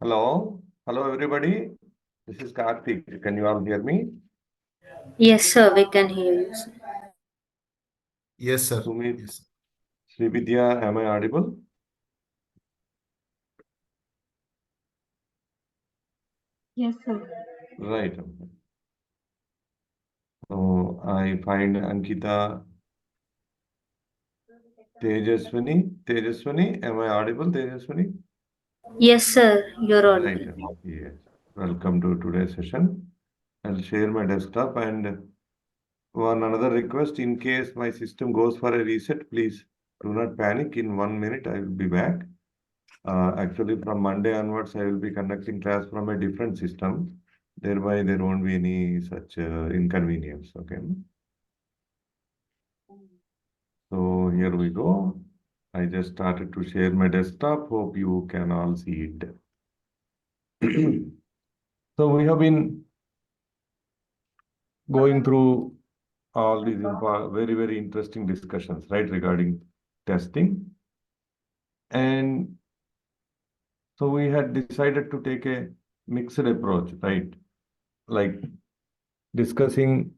Hello. Hello, everybody. This is Karthik. Can you all hear me? Yes, sir, we can hear you, sir. Yes, sir. Sumit, Yes. Srividya, am I audible? Yes, sir. Right. So I find Ankita, Tejaswani, am I audible, Tejaswani? Yes, sir, you're Right. audible. Yes. Welcome to today's session. I'll share my desktop and one another request in case my system goes for a reset, please do not panic. In 1 minute, I will be back. Actually, from Monday onwards, I will be conducting class from a different system. Thereby, there won't be any such inconvenience. Okay. So here we go. I just started to share my desktop. Hope you can all see it. So we have been going through all these very, very interesting discussions, right, regarding testing. And so we had decided to take a mixed approach, right? Like discussing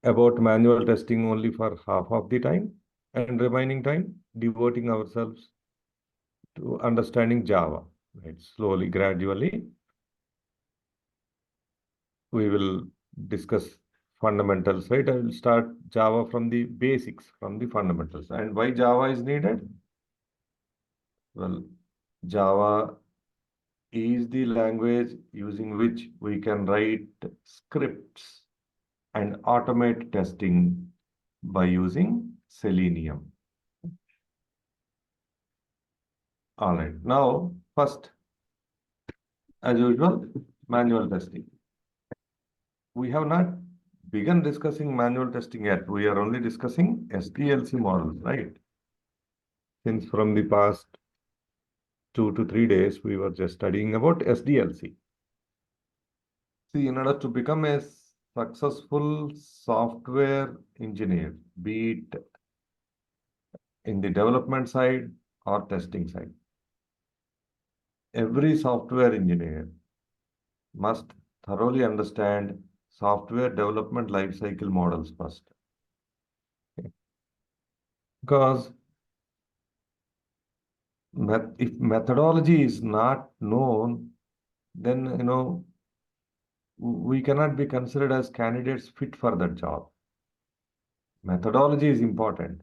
about manual testing only for half of the time and remaining time devoting ourselves to understanding Java, right? Slowly, gradually, we will discuss fundamentals, right? I will start Java from the basics, from the fundamentals. And why Java is needed? Well, Java is the language using which we can write scripts and automate testing by using Selenium. All right. Now, first, as usual, manual testing. We have not begun discussing manual testing yet. We are only discussing SDLC models, right? Since from the past 2 to 3 days, we were just studying about SDLC. See, in order to become a successful software engineer, be it in the development side or testing side, every software engineer must thoroughly understand software development lifecycle models first. Okay. Because if methodology is not known, then we cannot be considered as candidates fit for that job. Methodology is important.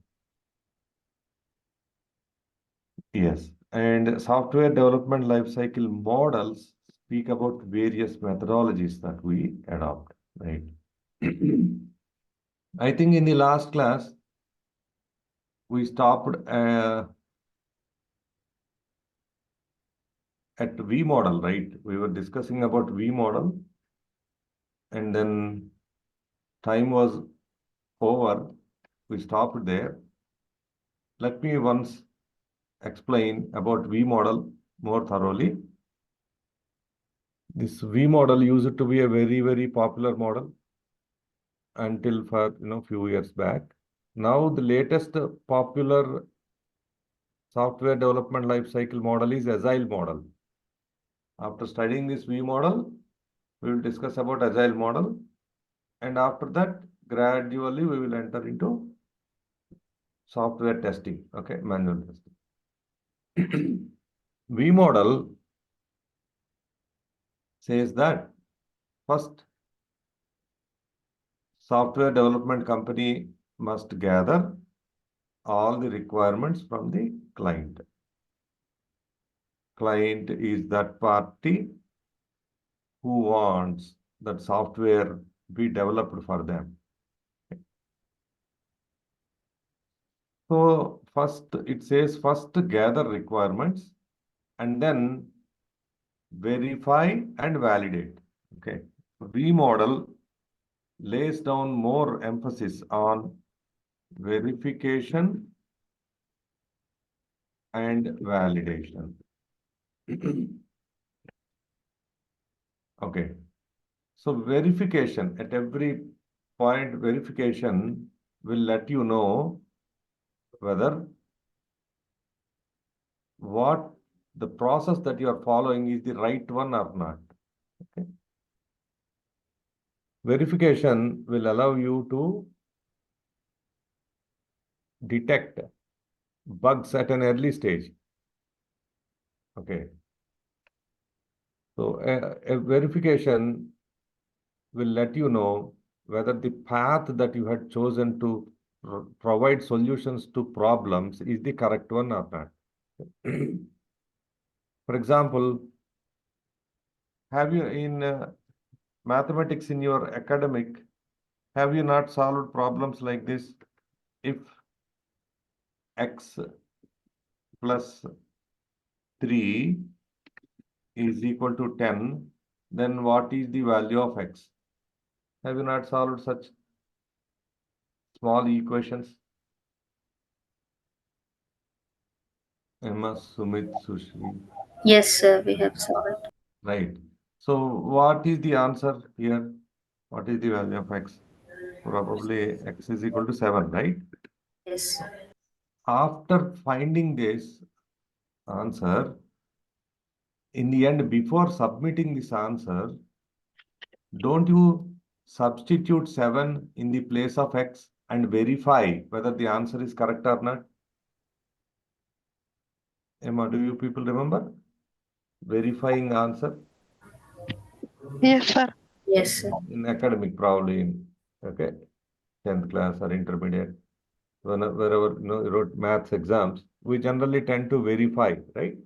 Yes, and software development lifecycle models speak about various methodologies that we adopt, right? I think in the last class, we stopped at V model, right? We were discussing about V model, and then time was over. We stopped there. Let me once explain about V model more thoroughly. This V model used to be a very, very popular model until for few years back. Now the latest popular software development lifecycle model is Agile model. After studying this V model, we will discuss about Agile model, and after that, gradually we will enter into software testing, okay, manual testing. V model says that first, software development company must gather all the requirements from the client. Client is that party who wants that software be developed for them. So first, it says first gather requirements and then verify and validate. Okay. V model lays down more emphasis on verification and validation. Okay. So verification, at every point, verification will let you know whether what the process that you are following is the right one or not. Okay. Verification will allow you to detect bugs at an early stage. Okay. So a verification will let you know whether the path that you had chosen to provide solutions to problems is the correct one or not. For example, have you in mathematics in your academic, have you not solved problems like this? If x plus 3 is equal to 10, then what is the value of x? Have you not solved such small equations? Emma, Sumit, Sushri. Yes, sir, we have solved. Right. So what is the answer here? What is the value of x? Probably x is equal to 7, right? Yes. After finding this answer, in the end, before submitting this answer, don't you substitute 7 in the place of x and verify whether the answer is correct or not? Emma, do you people remember? Verifying answer Yes, sir. Yes, sir. in academic, probably in, okay, 10th class or intermediate, wherever you wrote maths exams, we generally tend to verify, right?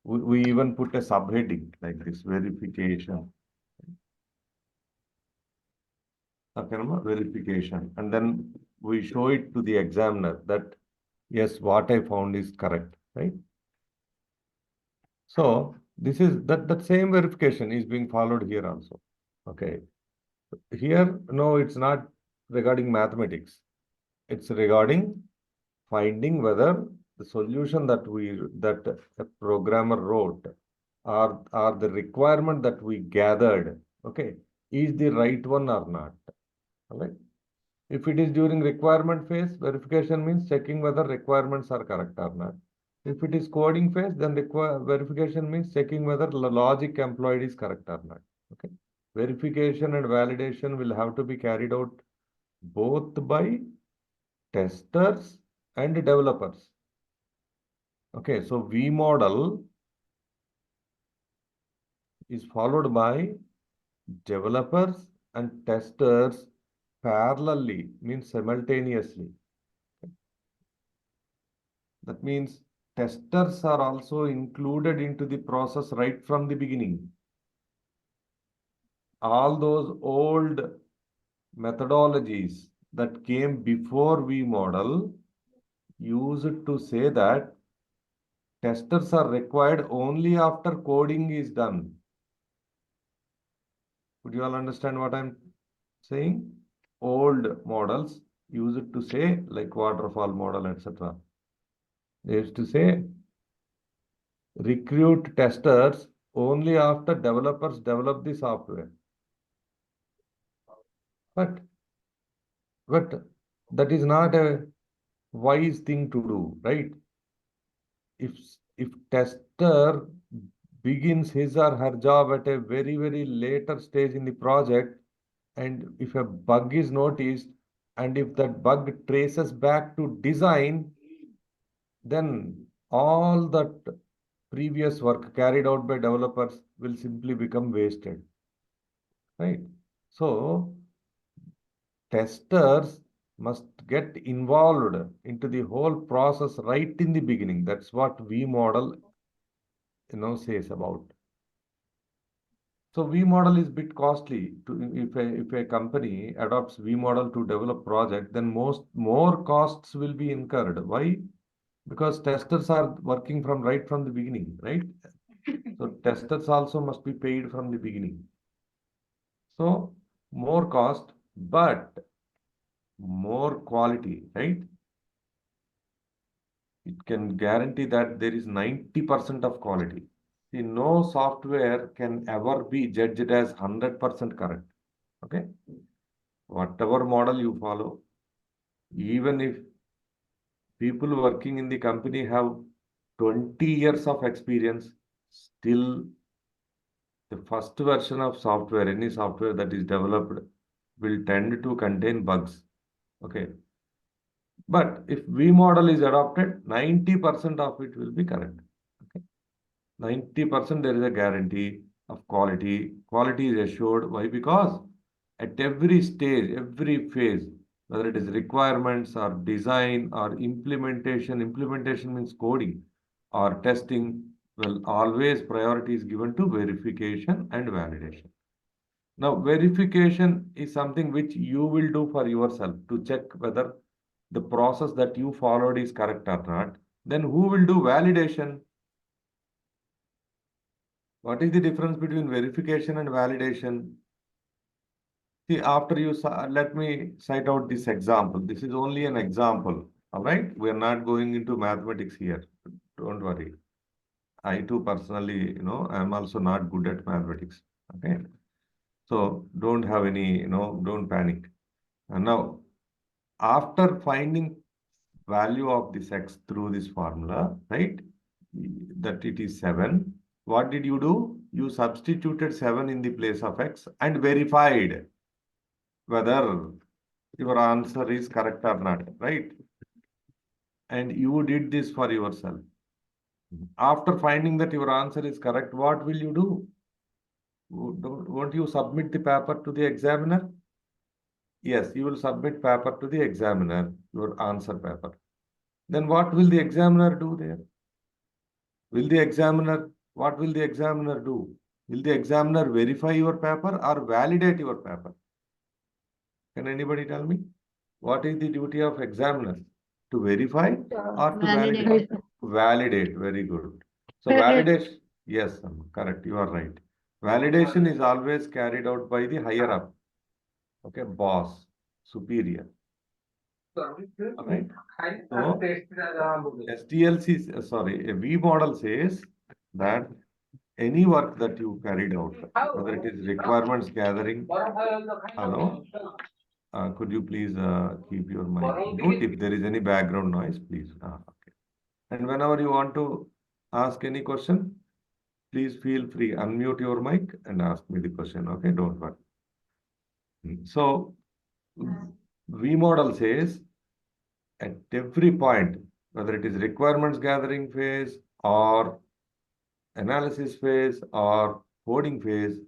We even put a subheading like this, verification. Okay, no? Verification. And then we show it to the examiner that, yes, what I found is correct, right? So this is that same verification is being followed here also. Okay. Here, no, it's not regarding mathematics. It's regarding finding whether the solution that a programmer wrote or the requirement that we gathered, okay, is the right one or not. All right. If it is during requirement phase, verification means checking whether requirements are correct or not. If it is coding phase, then verification means checking whether the logic employed is correct or not. Okay. Verification and validation will have to be carried out both by testers and developers. Okay, so V model is followed by developers and testers parallelly, means simultaneously. That means testers are also included into the process right from the beginning. All those old methodologies that came before V model used to say that testers are required only after coding is done. Would you all understand what I'm saying? Old models used to say, like waterfall model, etc. They used to say, recruit testers only after developers develop the software. But that is not a wise thing to do, right? If tester begins his or her job at a very, very later stage in the project, and if a bug is noticed, and if that bug traces back to design, then all that previous work carried out by developers will simply become wasted, right? So testers must get involved into the whole process right in the beginning. That's what V model, says about. So V model is bit costly. If a company adopts V model to develop project, then more costs will be incurred. Why? Because testers are working right from the beginning, right? So testers also must be paid from the beginning. So more cost, but more quality, right? It can guarantee that there is 90% of quality. See, no software can ever be judged as 100% correct. Okay? Whatever model you follow, even if people working in the company have 20 years of experience, still the first version of software, any software that is developed, will tend to contain bugs. Okay. But if V model is adopted, 90% of it will be correct. Okay. 90% there is a guarantee of quality. Quality is assured. Why? Because at every stage, every phase, whether it is requirements or design or implementation means coding or testing, well, always priority is given to verification and validation. Now, verification is something which you will do for yourself to check whether the process that you followed is correct or not. Then who will do validation? What is the difference between verification and validation? See, after you, let me cite out this example. This is only an example. All right. We are not going into mathematics here. Don't worry. I too personally, I'm also not good at mathematics. Okay. So don't have any, don't panic. And now, after finding value of this x through this formula, right, that it is 7, what did you do? You substituted 7 in the place of x and verified whether your answer is correct or not, right? And you did this for yourself. After finding that your answer is correct, what will you do? Won't you submit the paper to the examiner? Yes, you will submit paper to the examiner, your answer paper. Then what will the examiner do there? What will the examiner do? Will the examiner verify your paper or validate your paper? Can anybody tell me? What is the duty of examiners? To verify or to validate? Validate, very good. So validation, yes, correct, you are right. Validation is always carried out by the higher up. Okay, boss, superior. Right? So, SDLC, sorry, a V model says that any work that you carried out, whether it is requirements gathering, hello, could you please keep your mic mute? If there is any background noise, please. Okay. And whenever you want to ask any question, please feel free, unmute your mic and ask me the question. Okay, don't worry. So, V model says at every point, whether it is requirements gathering phase or analysis phase or coding phase,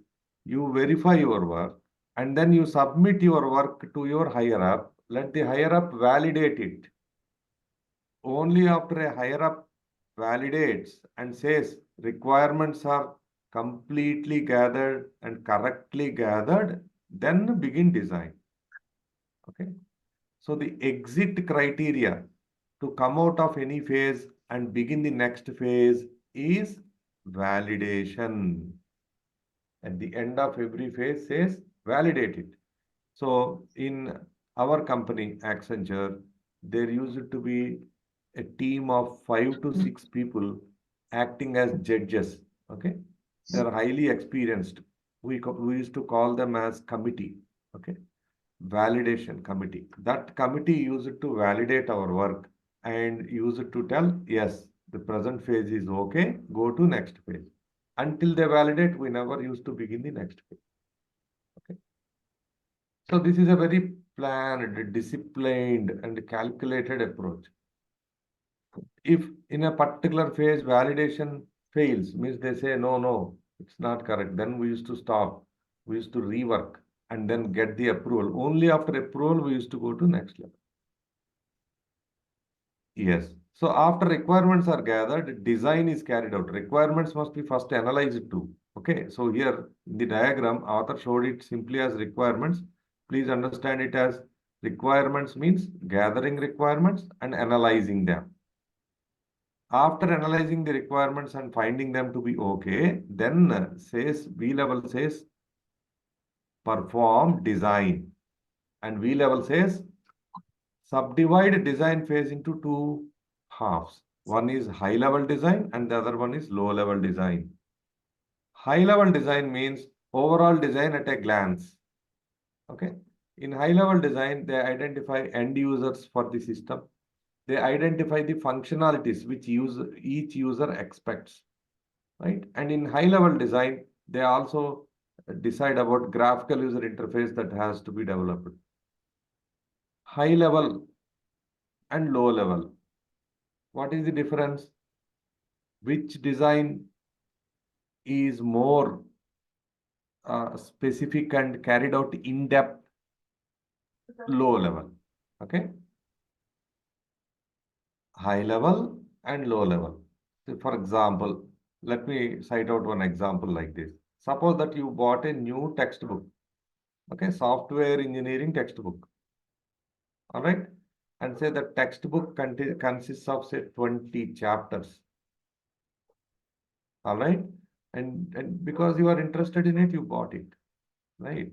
you verify your work and then you submit your work to your higher up. Let the higher up validate it. Only after a higher up validates and says requirements are completely gathered and correctly gathered, then begin design. Okay. So the exit criteria to come out of any phase and begin the next phase is validation. At the end of every phase says validate it. So in our company, Accenture, there used to be a team of 5 to 6 people acting as judges. Okay. They are highly experienced. We used to call them as committee. Okay. Validation committee. That committee used to validate our work and used to tell, yes, the present phase is okay, go to next phase. Until they validate, we never used to begin the next phase. Okay. So this is a very planned, disciplined, and calculated approach. If in a particular phase validation fails, means they say, no, it's not correct, then we used to stop. We used to rework and then get the approval. Only after approval, we used to go to next level. Yes. So after requirements are gathered, design is carried out. Requirements must be first analyzed too. Okay. So here in the diagram, author showed it simply as requirements. Please understand it as requirements means gathering requirements and analyzing them. After analyzing the requirements and finding them to be okay, then says V level says perform design, and V level says subdivide design phase into 2 halves. One is high level design and the other one is low level design. High level design means overall design at a glance. Okay. In high level design, they identify end users for the system. they identify the functionalities which each user expects, right? And in high-level design, they also decide about graphical user interface that has to be developed. High level and low level. What is the difference? Which design is more specific and carried out in depth? Low level. Okay. High level and low level. So for example, let me cite out one example like this. Suppose that you bought a new textbook. Okay, software engineering textbook. All right. And say the textbook consists of say 20 chapters. All right. And because you are interested in it, you bought it. Right.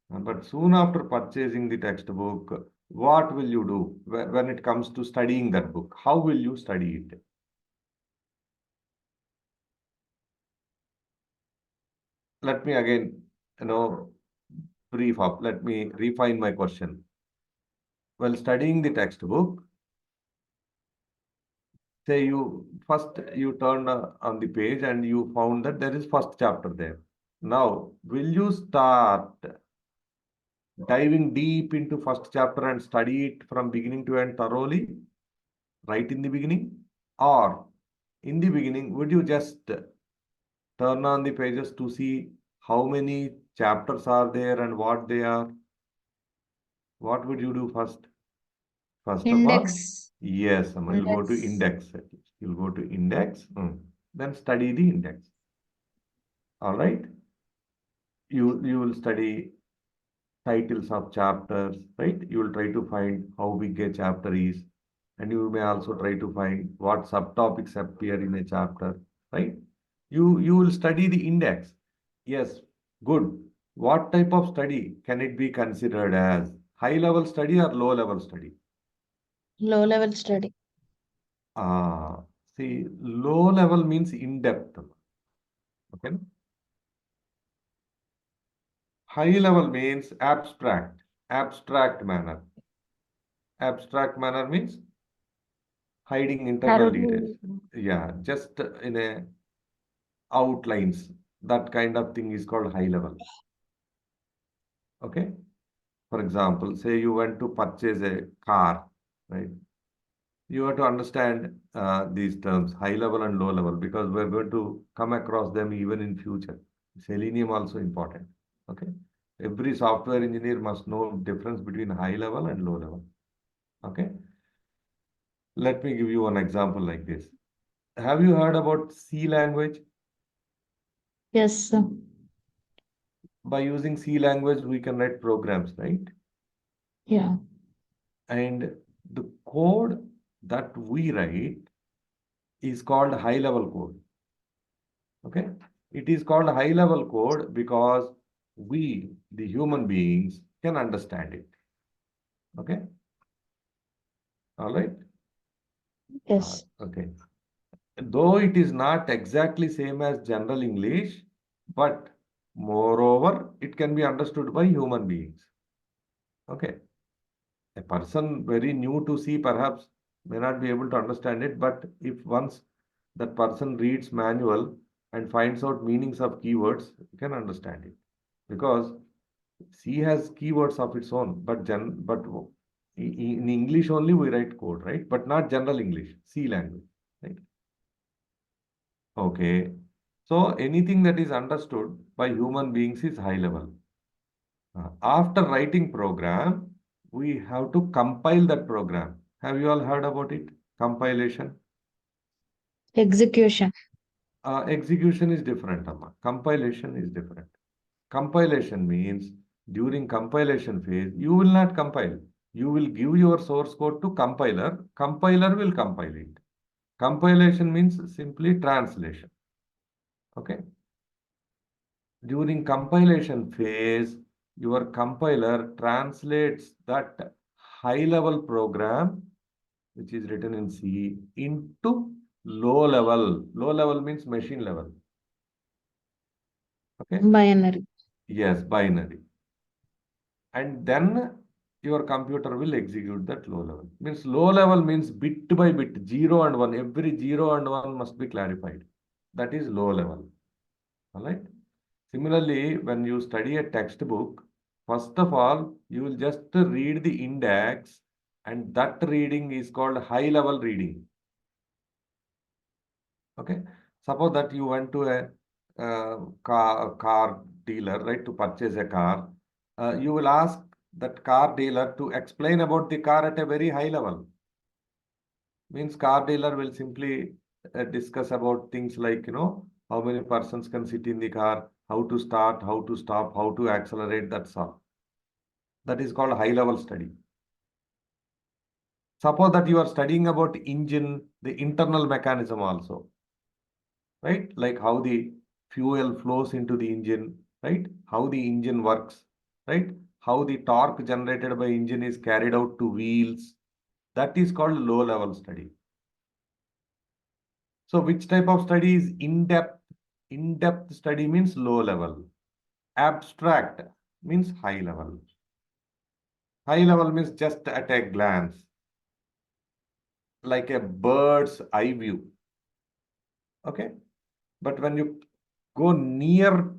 But soon after purchasing the textbook, what will you do when it comes to studying that book? How will you study it? Let me again, brief up. Let me refine my question. While studying the textbook, say you turned on the page and you found that there is first chapter there. Now, will you start diving deep into first chapter and study it from beginning to end thoroughly, right in the beginning? Or in the beginning, would you just turn on the pages to see how many chapters are there and what they are? What would you do first? First of all, Index. yes, Amma, you'll go to Index. index. You'll go to index, then study the index. All right. You will study titles of chapters, right? You will try to find how big a chapter is, and you may also try to find what subtopics appear in a chapter, right? You will study the index. Yes, good. What type of study can it be considered as? High level study or low level study? Low level study. See, low level means in depth. Okay. High level means abstract manner. Abstract manner means hiding internal details. Yeah, just in a outlines. That kind of thing is called high level. Okay. For example, say you want to purchase a car, right? You have to understand these terms, high level and low level, because we're going to come across them even in future. Selenium also important. Okay. Every software engineer must know difference between high level and low level. Okay. Let me give you one example like this. Have you heard about C language? Yes, sir. By using C language, we can write programs, right? Yeah. And the code that we write is called high level code. Okay. It is called high level code because we, the human beings, can understand it. Okay. All right. Yes. Okay. Though it is not exactly same as general English, but moreover, it can be understood by human beings. Okay. A person very new to C perhaps may not be able to understand it, but if once that person reads manual and finds out meanings of keywords, you can understand it. Because C has keywords of its own, but in English only we write code, right? But not general English, C language, right? Okay. So anything that is understood by human beings is high level. After writing program, we have to compile that program. Have you all heard about it? Compilation. Execution. Execution is different, Amma. Compilation is different. Compilation means during compilation phase, you will not compile. You will give your source code to compiler. Compiler will compile it. Compilation means simply translation. Okay. During compilation phase, your compiler translates that high-level program, which is written in C, into low level. Low level means machine level. Okay. Binary. Yes, binary. And then your computer will execute that low level. Means low level means bit by bit, 0 and 1. Every 0 and 1 must be clarified. That is low level. All right. Similarly, when you study a textbook, first of all, you will just read the index, and that reading is called high level reading. Okay. Suppose that you went to a car dealer, right, to purchase a car. You will ask that car dealer to explain about the car at a very high level. Means car dealer will simply discuss about things like, how many persons can sit in the car, how to start, how to stop, how to accelerate, that's all. That is called high level study. Suppose that you are studying about engine, the internal mechanism also, right? Like how the fuel flows into the engine, right? How the engine works, right? How the torque generated by engine is carried out to wheels. That is called low level study. So which type of study is in-depth? In-depth study means low level. Abstract means high level. High level means just at a glance, like a bird's eye view. Okay. But when you go near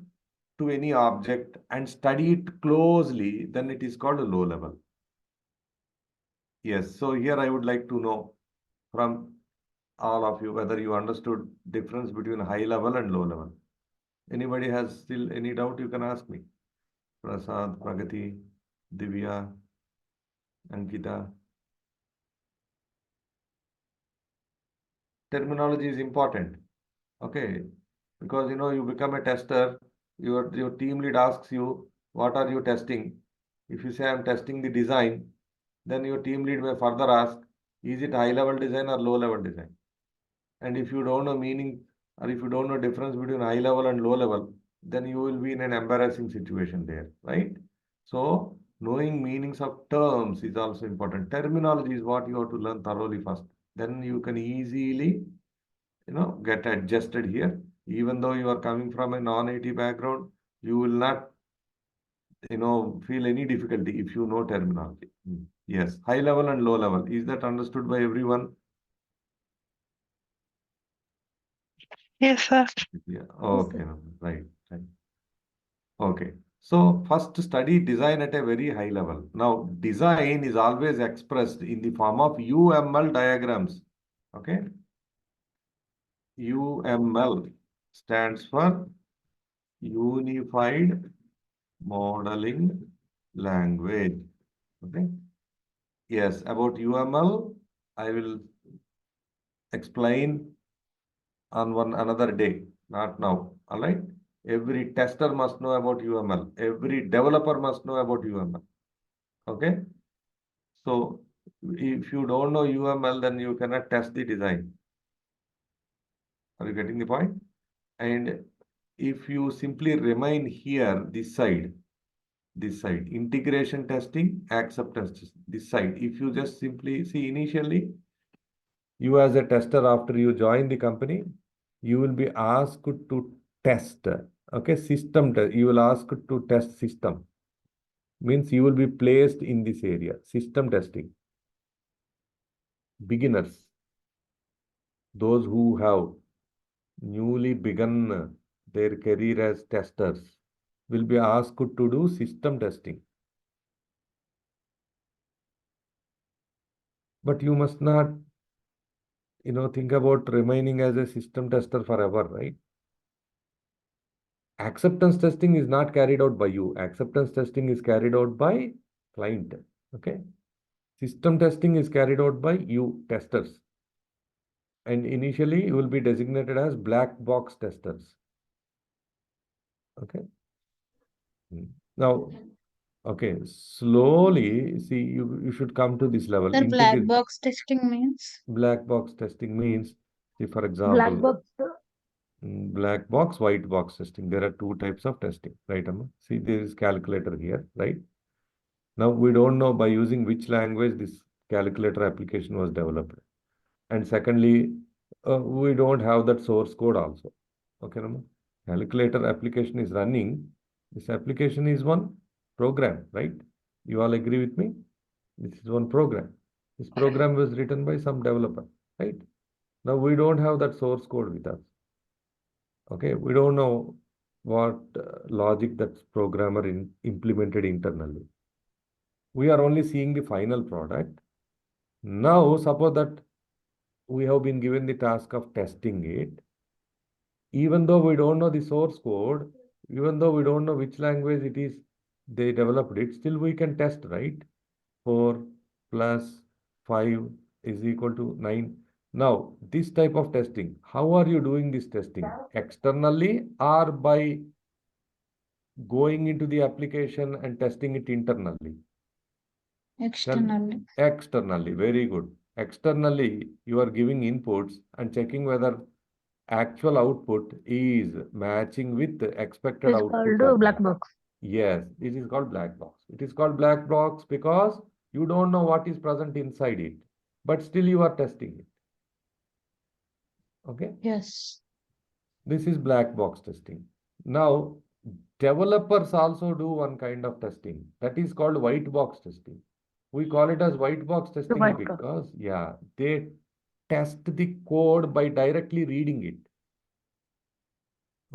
to any object and study it closely, then it is called a low level. Yes. So here I would like to know from all of you whether you understood difference between high level and low level. Anybody has still any doubt, you can ask me. Prasad, Pragati, Divya, Ankita. Terminology is important. Okay. Because you become a tester, your team lead asks you, what are you testing? If you say I'm testing the design, then your team lead may further ask, is it high level design or low level design? And if you don't know meaning, or if you don't know difference between high level and low level, then you will be in an embarrassing situation there, right? So knowing meanings of terms is also important. Terminology is what you have to learn thoroughly first. Then you can easily, get adjusted here. Even though you are coming from a non-IT background, you will not, feel any difficulty if you know terminology. Yes, high level and low level. Is that understood by everyone? Yes, sir. Yeah. Okay. Right. Okay. So first study design at a very high level. Now design is always expressed in the form of UML diagrams. Okay. UML stands for Unified Modeling Language. Okay. Yes, about UML, I will explain on another day, not now. All right. Every tester must know about UML. Every developer must know about UML. Okay. So if you don't know UML, then you cannot test the design. Are you getting the point? And if you simply remain here, this side, integration testing, acceptance testing, this side, if you just simply see initially, you as a tester, after you join the company, you will be asked to test, okay, system test. You will ask to test system. Means you will be placed in this area, system testing. Beginners, those who have newly begun their career as testers, will be asked to do system testing. But you must not, think about remaining as a system tester forever, right? Acceptance testing is not carried out by you. Acceptance testing is carried out by client. Okay. System testing is carried out by you, testers. And initially, you will be designated as black box testers. Okay. Now, okay, slowly, see, you should come to this level. Sir, black box testing means? Black box testing means, see, for Black example, box. black box, white box testing. There are two types of testing, right, Amma? See, there is calculator here, right? Now, we don't know by using which language this calculator application was developed. And secondly, we don't have that source code also. Okay, Amma? Calculator application is running. This application is one program, right? You all agree with me? This is one program. This program was written by some developer, right? Now we don't have that source code with us. Okay, we don't know what logic that programmer implemented internally. We are only seeing the final product. Now, suppose that we have been given the task of testing it. Even though we don't know the source code, even though we don't know which language it is they developed it, still we can test, right? 4 plus 5 is equal to 9. Now, this type of testing, how are you doing this testing? Externally or by going into the application and testing it internally? Externally. Externally, very good. Externally, you are giving inputs and checking whether actual output is matching with the expected It's output. called black box. Yes, it is called black box. It is called black box because you don't know what is present inside it, but still you are testing it. Okay, Yes. this is black box testing. Now, developers also do one kind of testing that is called white box testing. We call it as white box testing white box. because, yeah, they test the code by directly reading it.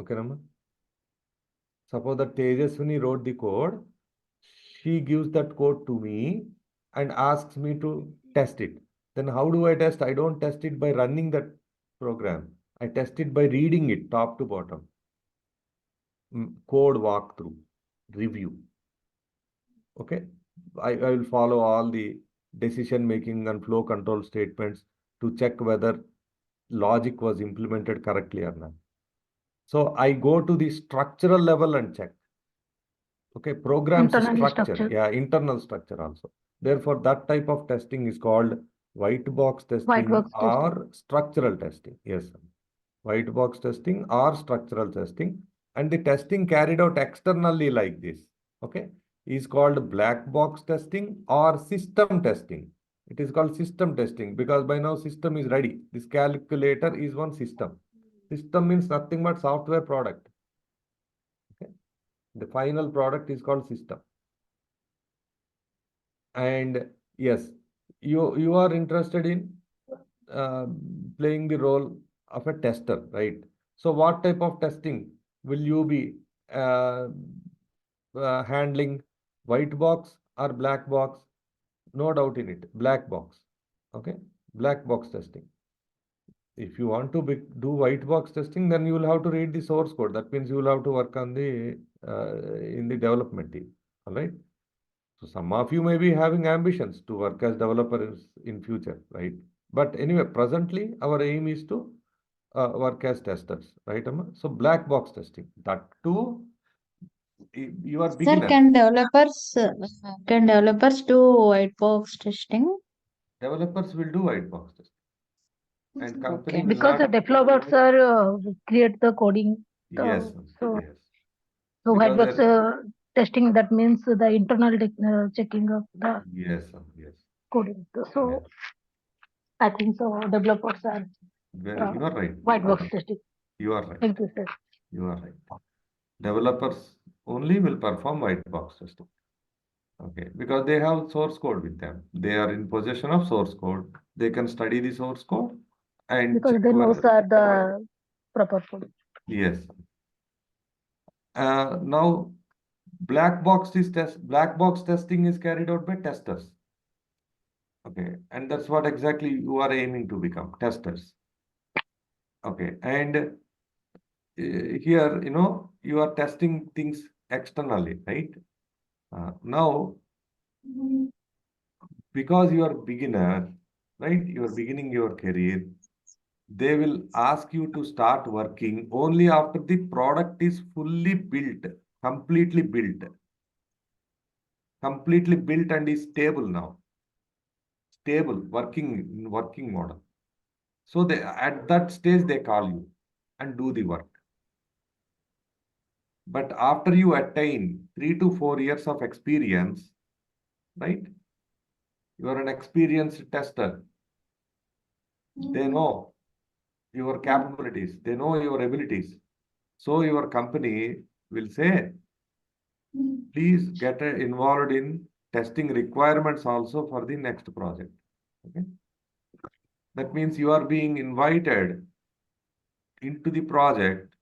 Okay, Rama? Suppose that Tejaswini wrote the code, she gives that code to me and asks me to test it. Then how do I test? I don't test it by running that program. I test it by reading it top to bottom. Code walkthrough, review. Okay, I will follow all the decision making and flow control statements to check whether logic was implemented correctly or not. So I go to the structural level and check. Okay, programs Internally structure, structured. yeah, internal structure also. Therefore, that type of testing is called white box testing box or structural testing. Yes, sir. White box testing or structural testing. And the testing carried out externally like this, okay, is called black box testing or system testing. It is called system testing because by now system is ready. This calculator is one system. System means nothing but software product. Okay, the final product is called system. And yes, you are interested in playing the role of a tester, right? So what type of testing will you be handling? White box or black box? No doubt in it, black box. Okay, black box testing. If you want to do white box testing, then you will have to read the source code. That means you will have to work on the in the development team. All right. So some of you may be having ambitions to work as developers in future, right? But anyway, presently our aim is to work as testers, right, Amma? So black box testing. That too, you are Sir, beginner. can developers do white box testing? Developers will do white box testing. And company Okay. will Because the not. developers are create the coding. Yes, So, yes. so white Because box testing, that means the internal checking of the yes, yes. coding. So Yes. I think so developers are You are right. white box testing. You are right. Thank you, sir. You are right. Developers only will perform white box testing. Okay, because they have source code with them. They are in possession of source code. They can study the source code and Because check they know whether. the proper code. Yes. Now, black box testing is carried out by testers. Okay, and that's what exactly you are aiming to become, testers. Okay, and here, you are testing things externally, right? Now, because you are beginner, right? You are beginning your career. They will ask you to start working only after the product is fully built, completely built and is stable now. Stable, working model. So at that stage, they call you and do the work. But after you attain 3 to 4 years of experience, right? You are an experienced tester. They know your capabilities. They know your abilities. So your company will say, please get involved in testing requirements also for the next project. Okay. That means you are being invited into the project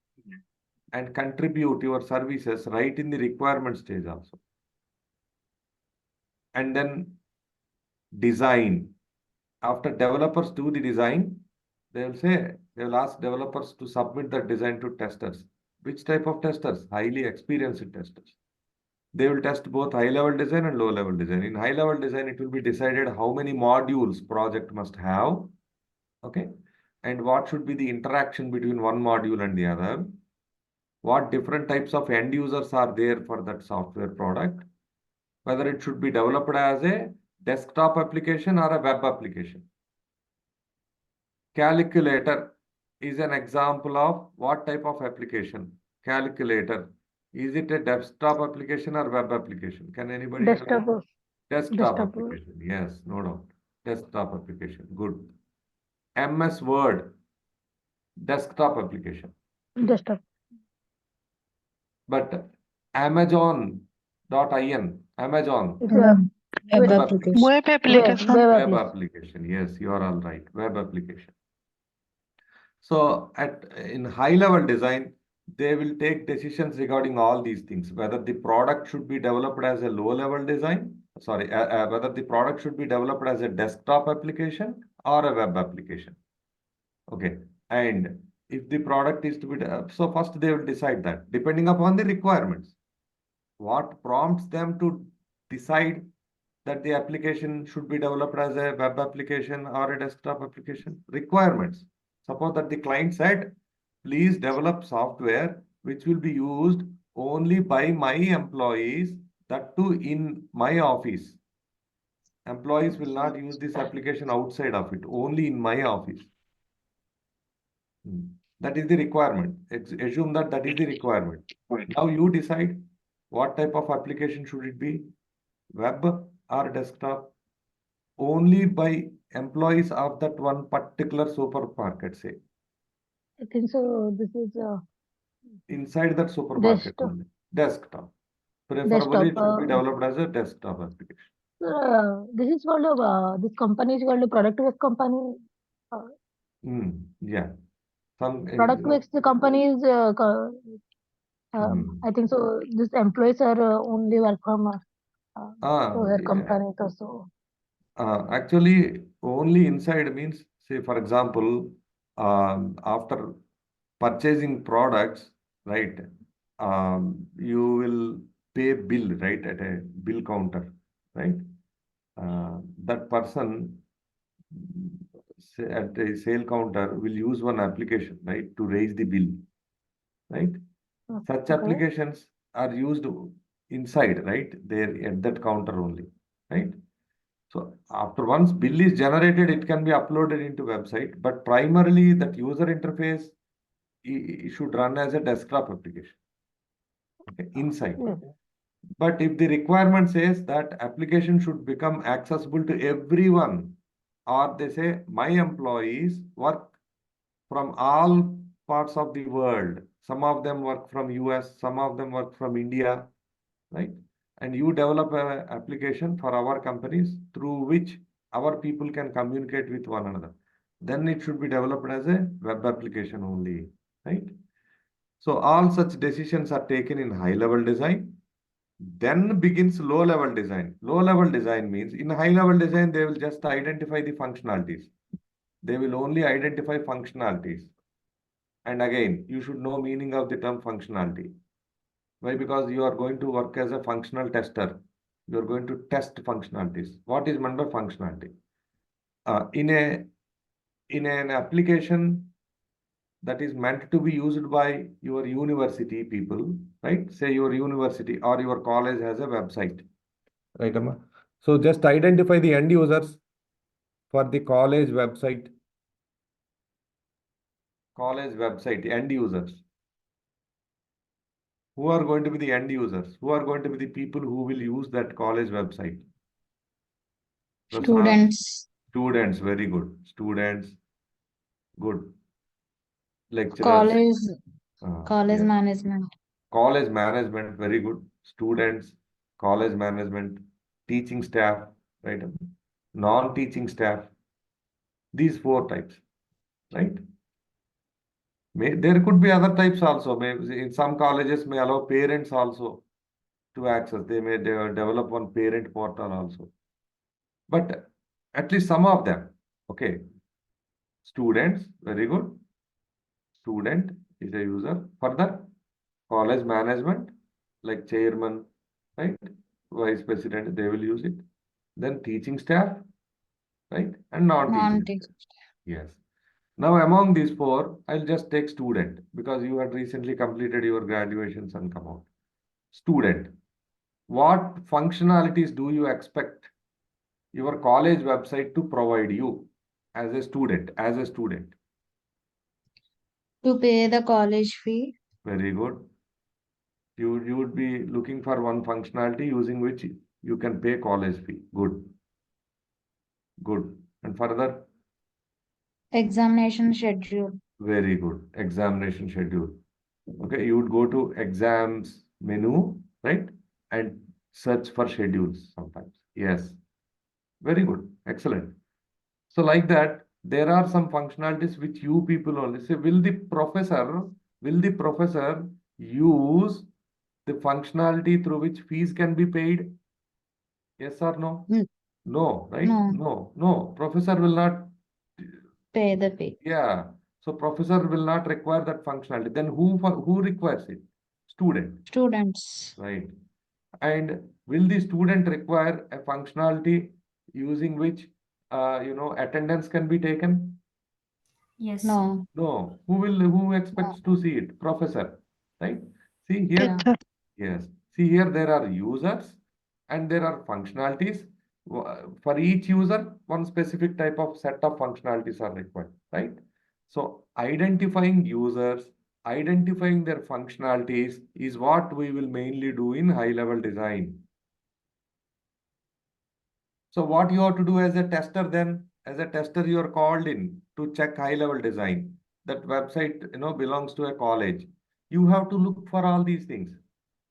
and contribute your services right in the requirement stage also. And then design. After developers do the design, they will ask developers to submit that design to testers. Which type of testers? Highly experienced testers. They will test both high-level design and low-level design. In high-level design, it will be decided how many modules project must have, okay, and what should be the interaction between one module and the other, what different types of end users are there for that software product, whether it should be developed as a desktop application or a web application. Calculator is an example of what type of application? Calculator. Is it a desktop application or web application? Can anybody tell me? Desktop. Desktop Desktop. application. Yes, no doubt. Desktop application. Good. MS Word. Desktop application. Desktop. But Amazon.in. Amazon. It's a Web web application. Web application. web Web application. application. Yes, you are all right. Web application. So in high level design, they will take decisions regarding all these things, whether the product should be developed as a low level design, whether the product should be developed as a desktop application or a web application. Okay. And if the product is to be, so first they will decide that depending upon the requirements. What prompts them to decide that the application should be developed as a web application or a desktop application? Requirements. Suppose that the client said, please develop software which will be used only by my employees, that too in my office. Employees will not use this application outside of it, only in my office. That is the requirement. Assume that that is the requirement. Now you decide what type of application should it be, web or desktop, only by employees of that one particular supermarket, say. I think so. This is Inside that supermarket Desktop. only. Desktop. Preferably it should be Desktop, developed as a desktop application. this is called this company is called a product-based company. Yeah. Some Product-based company is I think so. These employees are only work from to their yeah. company also. Actually, only inside means, say, for example, after purchasing products, right, you will pay bill, right, at a bill counter, right? That person at the sale counter will use one application, right, to raise the bill, right? Such Okay. applications are used inside, right, there at that counter only, right? So after once bill is generated, it can be uploaded into website, but primarily that user interface it should run as a desktop application, okay, inside. Yeah. But if the requirement says that application should become accessible to everyone, or they say my employees work from all parts of the world, some of them work from US, some of them work from India, right? And you develop an application for our companies through which our people can communicate with one another. Then it should be developed as a web application only, right? So all such decisions are taken in high level design. Then begins low level design. Low level design means in high level design, they will just identify the functionalities. They will only identify functionalities. And again, you should know meaning of the term functionality. Why? Because you are going to work as a functional tester. You are going to test functionalities. What is meant by functionality? In an application that is meant to be used by your university people, right? Say your university or your college has a website, right, Amma? So just identify the end users for the college website. College website, end users. Who are going to be the end users? Who are going to be the people who will use that college website? Prasad? Students. Students, very good. Students, good. Lecturers. College Yeah. management. College management, very good. Students, college management, teaching staff, right? Non-teaching staff. These 4 types, right? There could be other types also. Maybe in some colleges may allow parents also to access. They may develop one parent portal also. But at least some of them, okay. Students, very good. Student is a user. Further, college management, like chairman, right? Vice president, they will use it. Then teaching staff, right? And non-teaching Non-teaching. staff. Yes. Now, among these 4, I'll just take student because you had recently completed your graduations and come out. Student, what functionalities do you expect your college website to provide you as a student? To pay the college fee. Very good. You would be looking for one functionality using which you can pay college fee. Good. Good. And further? Examination schedule. Very good. Examination schedule. Okay, you would go to exams menu, right? And search for schedules sometimes. Yes. Very good. Excellent. So like that, there are some functionalities which you people only say, will the professor use the functionality through which fees can be paid? Yes or no? Mm. No, right? No. No. Professor will not. Pay the fee. Yeah. So professor will not require that functionality. Then who requires it? Student. Students. Right. And will the student require a functionality using which attendance can be taken? Yes. No. No. Who expects to see it? Professor. Right? See here. Yeah. Sir. Yes. See here there are users and there are functionalities. For each user, one specific type of set of functionalities are required, right? So identifying users, identifying their functionalities is what we will mainly do in high-level design. So what you have to do as a tester then? As a tester, you are called in to check high-level design. That website, belongs to a college. You have to look for all these things.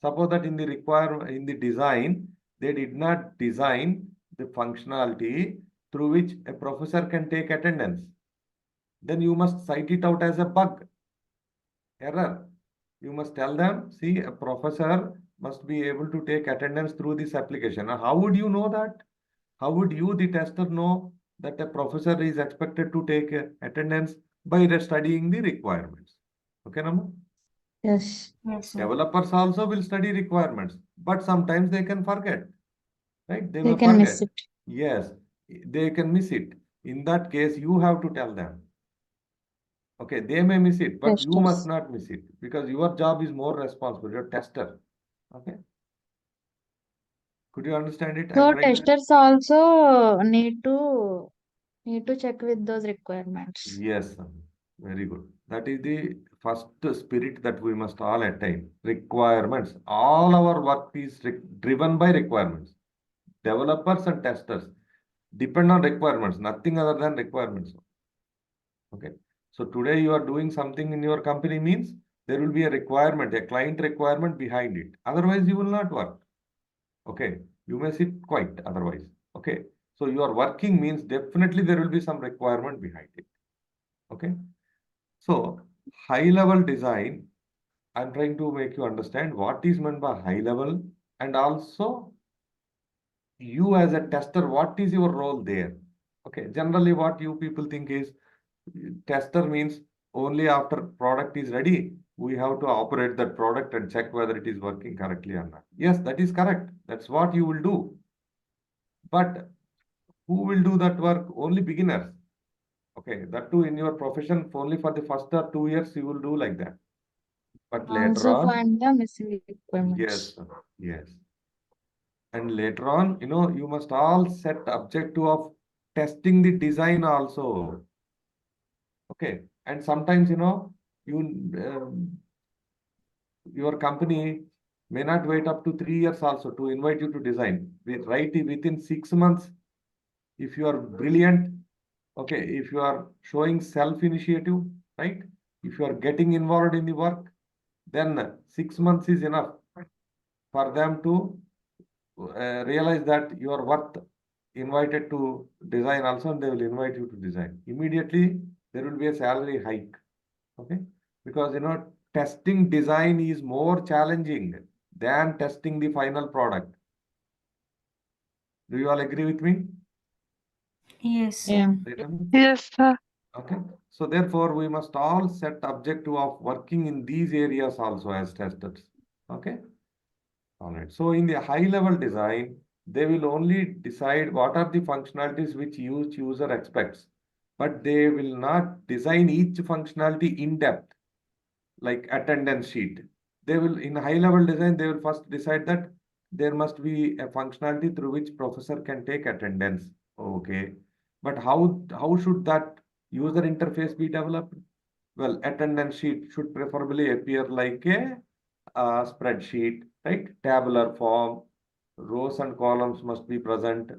Suppose that in the design, they did not design the functionality through which a professor can take attendance. Then you must cite it out as a bug, error. You must tell them, see, a professor must be able to take attendance through this application. Now, how would you know that? How would you, the tester, know that a professor is expected to take attendance? By studying the requirements. Okay, Namu? Yes. Yes, sir. Developers also will study requirements, but sometimes they can forget, right? They They may can forget. miss it. Yes, they can miss it. In that case, you have to tell them. Okay, they may miss it, but you must Testers. not miss it because your job is more responsible. You're tester. Okay. Could you understand it? So I'm trying to. testers also need to check with those requirements. Yes, very good. That is the first spirit that we must all attain. Requirements. All our work is driven by requirements. Developers and testers depend on requirements, nothing other than requirements. Okay. So today you are doing something in your company means there will be a requirement, a client requirement behind it. Otherwise, you will not work. Okay. You may sit quiet otherwise. Okay. So you are working means definitely there will be some requirement behind it. Okay. So high level design, I'm trying to make you understand what is meant by high level and also you as a tester, what is your role there? Okay. Generally, what you people think is tester means only after product is ready, we have to operate that product and check whether it is working correctly or not. Yes, that is correct. That's what you will do. But who will do that work? Only beginners. Okay, that too in your profession, only for the first or 2 years, you will do like that. But later Also on, find the missing requirements. yes, yes. And later on, you must all set objective of testing the design also. Okay, and sometimes, your company may not wait up to 3 years also to invite you to design. Write it within 6 months. If you are brilliant, okay, if you are showing self-initiative, right? If you are getting involved in the work, then 6 months is enough for them to realize that you are worth invited to design also, and they will invite you to design. Immediately, there will be a salary hike. Okay, because testing design is more challenging than testing the final product. Do you all agree with me? Yes, sir. Yeah. Ratan? Yes, sir. Okay, so therefore we must all set objective of working in these areas also as testers. Okay, all right. So in the high level design, they will only decide what are the functionalities which each user expects, but they will not design each functionality in depth, like attendance sheet. They will, in high level design, they will first decide that there must be a functionality through which professor can take attendance. Okay, but how should that user interface be developed? Well, attendance sheet should preferably appear like a spreadsheet, right? Tabular form, rows and columns must be present,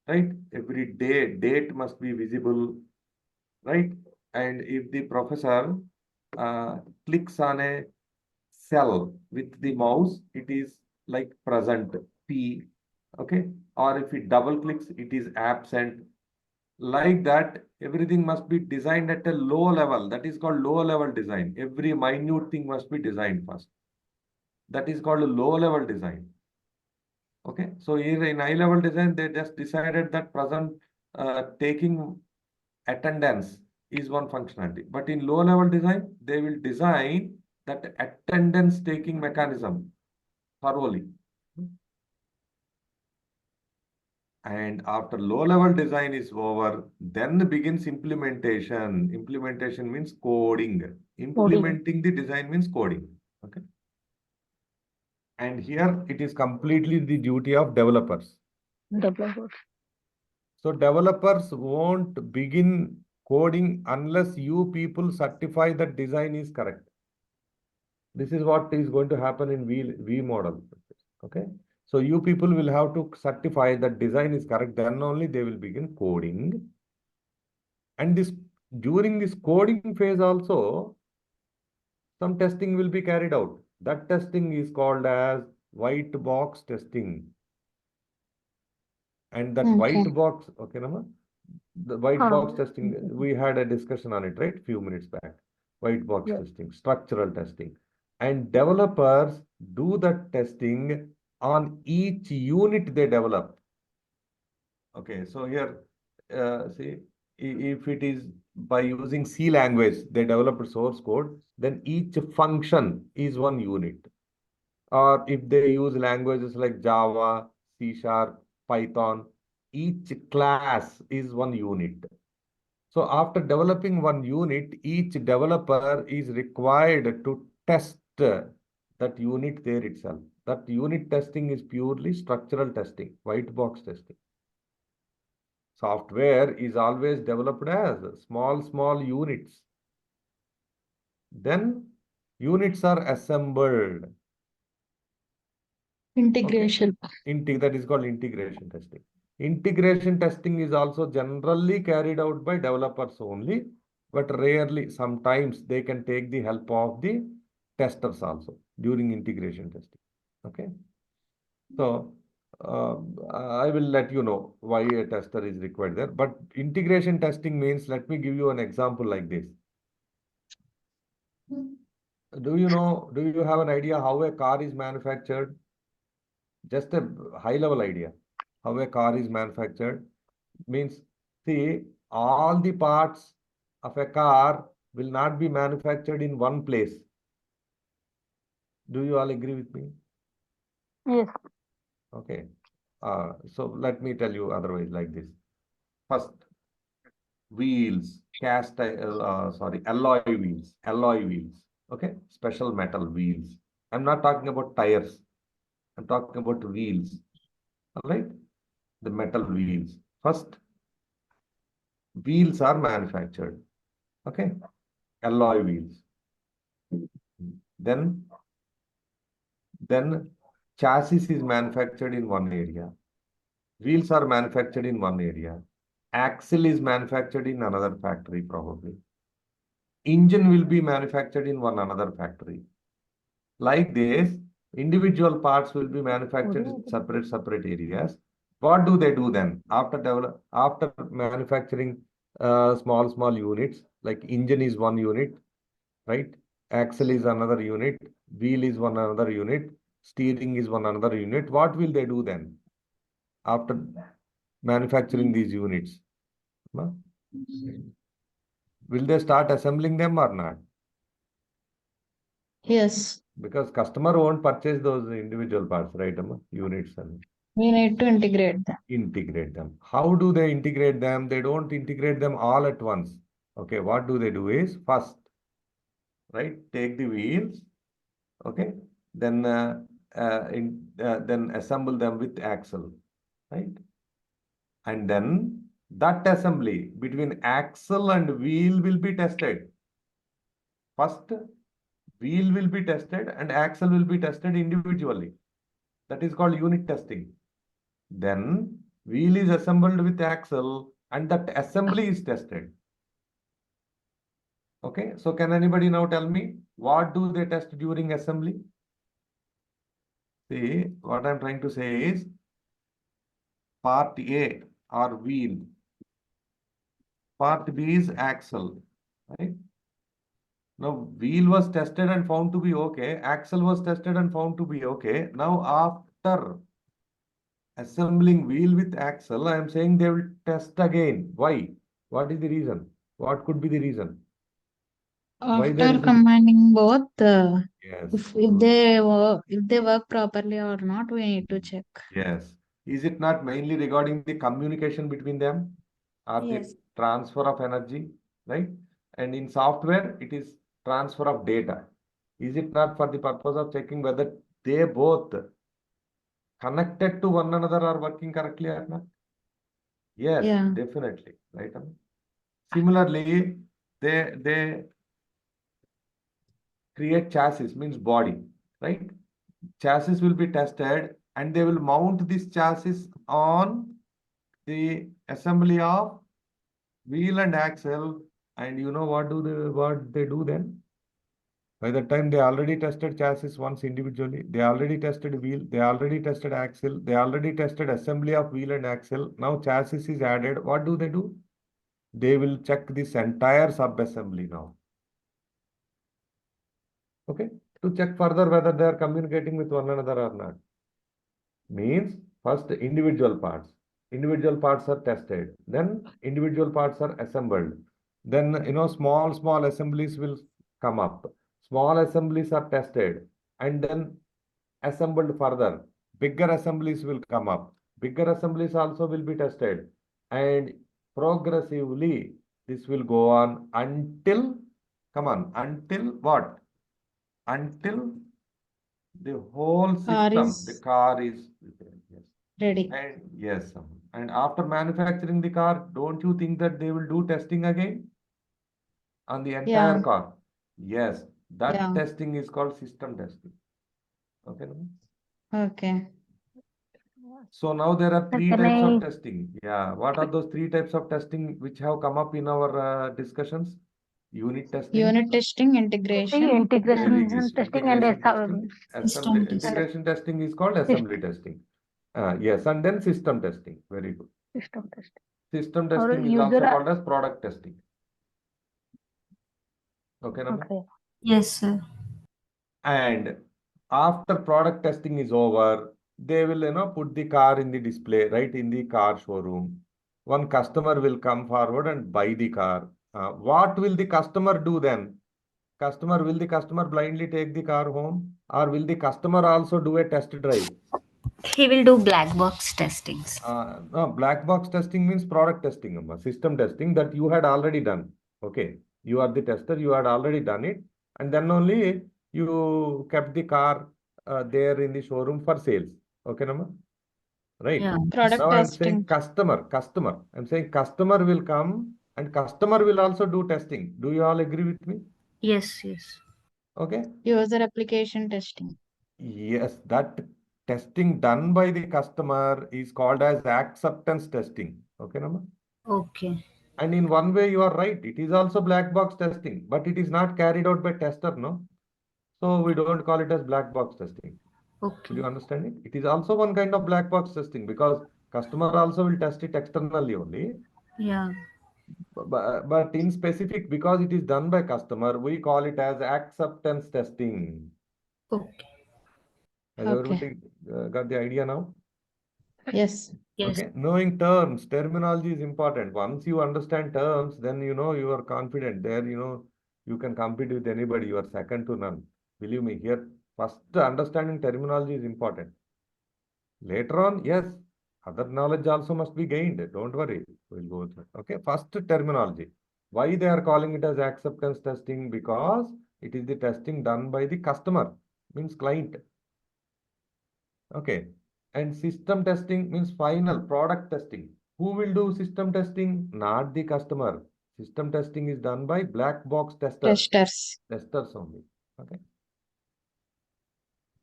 right? Every date must be visible, right? And if the professor clicks on a cell with the mouse, it is like present P, okay? Or if it double clicks, it is absent. Like that, everything must be designed at a low level. That is called low level design. Every minute thing must be designed first. That is called a low level design. Okay, so here in high level design, they just decided that present taking attendance is one functionality. But in low level design, they will design that attendance taking mechanism thoroughly. And after low level design is over, then begins implementation. Implementation means coding. Implementing the design means coding. Okay. And here it is completely the duty of developers. Developers. So developers won't begin coding unless you people certify that design is correct. This is what is going to happen in V model. Okay. So you people will have to certify that design is correct. Then only they will begin coding. And during this coding phase also, some testing will be carried out. That testing is called as white box testing. And that white box, okay, Nama? The white box testing, we had a discussion on it, right? Few minutes back. White box testing, structural testing. And developers do that testing on each unit they develop. Okay, so here, see, if it is by using C language, they developed source code, then each function is one unit. Or if they use languages like Java, C#, Python, each class is one unit. So after developing one unit, each developer is required to test that unit there itself. That unit testing is purely structural testing, white box testing. Software is always developed as small units. Then units are assembled. Integration. Okay. That is called integration testing. Integration testing is also generally carried out by developers only, but rarely, sometimes they can take the help of the testers also during integration testing. Okay. So I will let you know why a tester is required there. But integration testing means, let me give you an example like this. Do you have an idea how a car is manufactured? Just a high level idea. How a car is manufactured means, see, all the parts of a car will not be manufactured in one place. Do you all agree with me? Yes. Okay. So let me tell you otherwise like this. First, wheels, alloy wheels. Okay, special metal wheels. I'm not talking about tires. I'm talking about wheels. All right, the metal wheels. First, wheels are manufactured. Okay, alloy wheels. Then chassis is manufactured in one area. Wheels are manufactured in one area. Axle is manufactured in another factory probably. Engine will be manufactured in one another factory. Like this, Individual parts will be manufactured in separate areas. What do they do then? After manufacturing small units, like engine is one unit, right? Axle is another unit, wheel is one another unit, steering is one another unit. What will they do then after manufacturing these units? Huh? Will they start assembling them or not? Yes, Because customer won't purchase those individual parts, right? Units and we need to integrate them. integrate them. How do they integrate them? They don't integrate them all at once. Okay, what do they do is first, right? Take the wheels, okay, then then assemble them with axle, right? And then that assembly between axle and wheel will be tested. First, wheel will be tested and axle will be tested individually. That is called unit testing. Then wheel is assembled with axle and that assembly is tested. Okay, so can anybody now tell me what do they test during assembly? See, what I'm trying to say is part A or wheel, part B is axle, right? Now wheel was tested and found to be okay, axle was tested and found to be okay. Now after assembling wheel with axle, I am saying they will test again. Why? What is the reason? What could be the reason? Why there After is a- combining both, Yes. if they work properly or not, we need to check. Yes. Is it not mainly regarding the communication between them or Yes. the transfer of energy, right? And in software, it is transfer of data. Is it not for the purpose of checking whether they both connected to one another are working correctly or not? Yes, Yeah. definitely, right? Similarly, they create chassis, means body, right? Chassis will be tested and they will mount this chassis on the assembly of wheel and axle. And you know what they do then? By the time they already tested chassis once individually, they already tested wheel, they already tested axle, they already tested assembly of wheel and axle. Now chassis is added. What do? They will check this entire sub-assembly now. Okay, to check further whether they are communicating with one another or not. Means first individual parts. Individual parts are tested. Then individual parts are assembled. Then small assemblies will come up. Small assemblies are tested and then assembled further. Bigger assemblies will come up. Bigger assemblies also will be tested. And progressively this will go on until, until what? Until the whole system, the car is yes. Ready. And yes, and after manufacturing the car, don't you think that they will do testing again on the entire Yeah. car? Yes, that Yeah. testing is called system testing. Okay. Okay. So now there are Sir, three can types I- of testing. Yeah, what are those three types of testing which have come up in our discussions? Unit testing. Unit testing, integration. Integration Very good. and testing and Integration testing, System assembly. testing. Integration testing is called assembly testing. Yes, and then system testing. Very good. system testing. System Or testing is also user- called as product testing. Okay, Nama? Okay. Yes, sir. And after product testing is over, they will put the car in the display, right, in the car showroom. One customer will come forward and buy the car. What will the customer do then? Will the customer blindly take the car home, or will the customer also do a test drive? He will do black box testings. No, black box testing means product testing, system testing that you had already done. Okay, you are the tester, you had already done it, and then only you kept the car there in the showroom for sales. Okay, Nama? Right. Yeah. Product Now I'm saying testing. customer. I'm saying customer will come and customer will also do testing. Do you all agree with me? Yes, yes. Okay. User application testing. Yes, that testing done by the customer is called as acceptance testing. Okay, Nama? Okay. And in one way, you are right. It is also black box testing, but it is not carried out by tester, no? So we don't call it as black box testing. Do Okay. you understand it? It is also one kind of black box testing because customer also will test it externally only. Yeah. But in specific, because it is done by customer, we call it as acceptance testing. Okay. Has Okay. everybody got the idea now? Yes. Yes. Okay, knowing terms, terminology is important. Once you understand terms, then you know you are confident. There, you know, you can compete with anybody. You are second to none. Believe me, here, first understanding terminology is important. Later on, yes, other knowledge also must be gained. Don't worry. We'll go through. Okay, first terminology. Why they are calling it as acceptance testing? Because it is the testing done by the customer, means client. Okay. And system testing means final product testing. Who will do system testing? Not the customer. System testing is done by black box testers. Testers only. Okay.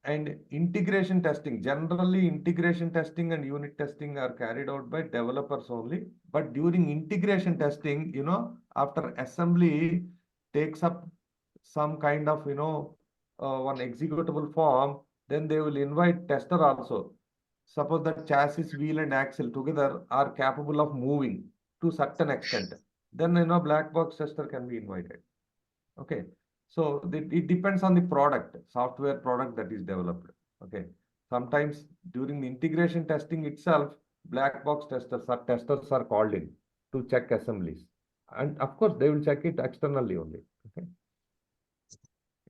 And integration testing. Generally, integration testing and unit testing are carried out by developers only. But during integration testing, you know, after assembly takes up some kind of, you know, one executable form, then they will invite tester also. Suppose that chassis, wheel, and axle together are capable of moving to certain extent. Then, you know, black box tester can be invited. Okay. So it depends on the product, software product that is developed. Okay. Sometimes during the integration testing itself, black box testers are called in to check assemblies. And of course, they will check it externally only. Okay.